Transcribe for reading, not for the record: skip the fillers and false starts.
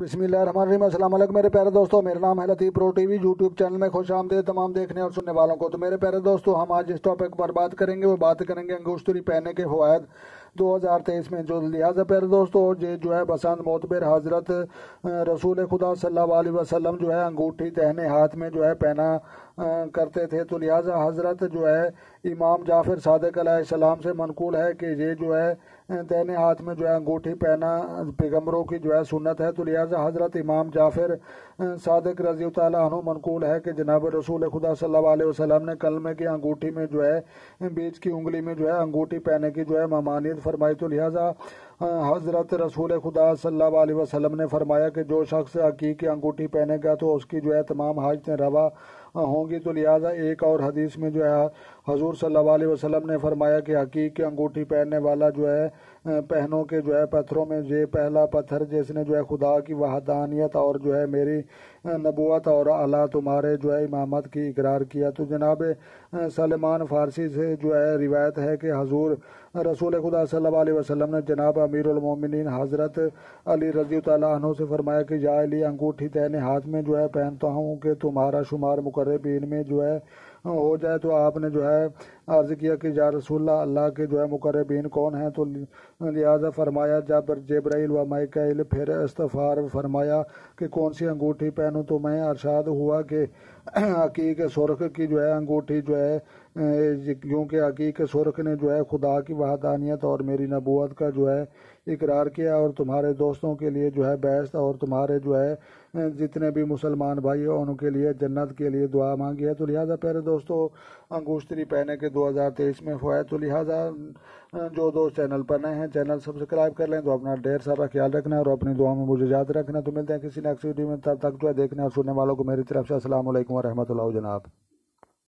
बिस्मिल्लाहिर्रहमानिर्रहीम। अस्सलाम वालेकुम मेरे प्यारे दोस्तों, मेरा नाम है लतीफ़ प्रो टीवी। यूट्यूब चैनल में खुश आमदीद तमाम देखने और सुनने वालों को। तो मेरे प्यारे दोस्तों, हम आज जिस टॉपिक पर बात करेंगे वो बात करेंगे अंगूष्ठरी पहनने के फ़वाइद 2023 में। जो लिहाजा प्यारे दोस्तों, ये जो है बसंत मोतबर हज़रत रसूल खुदा सल्लल्लाहु अलैहि वसल्लम जो है अंगूठी दाहिने हाथ में जो है पहना करते थे। तो लिहाजा हज़रत जो है इमाम जाफ़र सादिक अलैहिस्सलाम से मनकूल है कि ये जो है दाहिने हाथ में जो है अंगूठी पहना पैगम्बरों की जो है सुन्नत है। तो लिहाजा हज़रत इमाम जाफ़र सादिक रज़ी तआला अन्हु मनकूल है कि जनाब रसूल खुदा सल्लल्लाहु अलैहि वसल्लम ने कलमे की अंगूठी में जो है बीच की उंगली में जो है अंगूठी पहनने की जो है ममानियत फरमाई। तो लिहाजा हज़रत रसूल खुदा सल्लल्लाहु अलैहि वसल्लम ने फरमाया कि जो शख्स हकीकी अंगूठी पहनेगा तो उसकी जो है तमाम हाजतें रवा होंगी। तो लिहाजा एक और हदीस में जो है हजूर सल्लल्लाहु अलैहि वसल्लम ने फरमाया कि हकीकी अंगूठी पहनने वाला जो है पहनों के जो है पत्थरों में ये पहला पत्थर जिसने जो है खुदा की वहदानियत और जो है मेरी नबूवत और अल्लाह तुम्हारे जो है इमामत की इकरार किया। तो जनाब सलमान फ़ारसी से जो है रिवायत है कि हजूर रसूल खुदा सल्लल्लाहु अलैहि वसल्लम ने जनाब अमीरुल मोमिनीन हज़रत अली रज़ी तआला अन्हु से फरमाया कि या अली, अंगूठी दाहिने हाथ में जो है पहनता हूँ कि तुम्हारा शुमार मुकर्रबीन में जो है हो जाए। तो आपने जो है अर्ज़ किया कि या रसूलल्लाह, अल्लाह के जो है मुकर्रबीन कौन है? तो लिहाजा फरमाया जब जिब्राइल व माइकाइल। फिर इस्तग़फ़ार फरमाया कि कौन सी अंगूठी पहनूं? तो मैं अरशाद हुआ कि अकीक सुर्ख की जो है अंगूठी जो है, क्योंकि अकीक सुर्ख ने जो है खुदा की वहदानियत और मेरी नबूवत का जो है इकरार किया और तुम्हारे दोस्तों के लिए जो है बेहश्त और तुम्हारे जो है जितने भी मुसलमान भाई हैं उनके लिए जन्नत के लिए दुआ मांगी है। तो लिहाजा प्यारे दोस्तों, अंगूष्ठरी पहने के 2023 में फ़वाइद। तो लिहाजा जो दोस्त चैनल पर नए हैं चैनल सब्सक्राइब कर लें। तो अपना ढेर सारा ख्याल रखना और अपनी दुआ में मुझे याद रखना। तो मिलते हैं किसी नेक्स्ट वीडियो में, तब तक जो है देखने और सुनने वालों को मेरी तरफ से अस्सलाम वालेकुम व रहमतुल्लाह जनाब।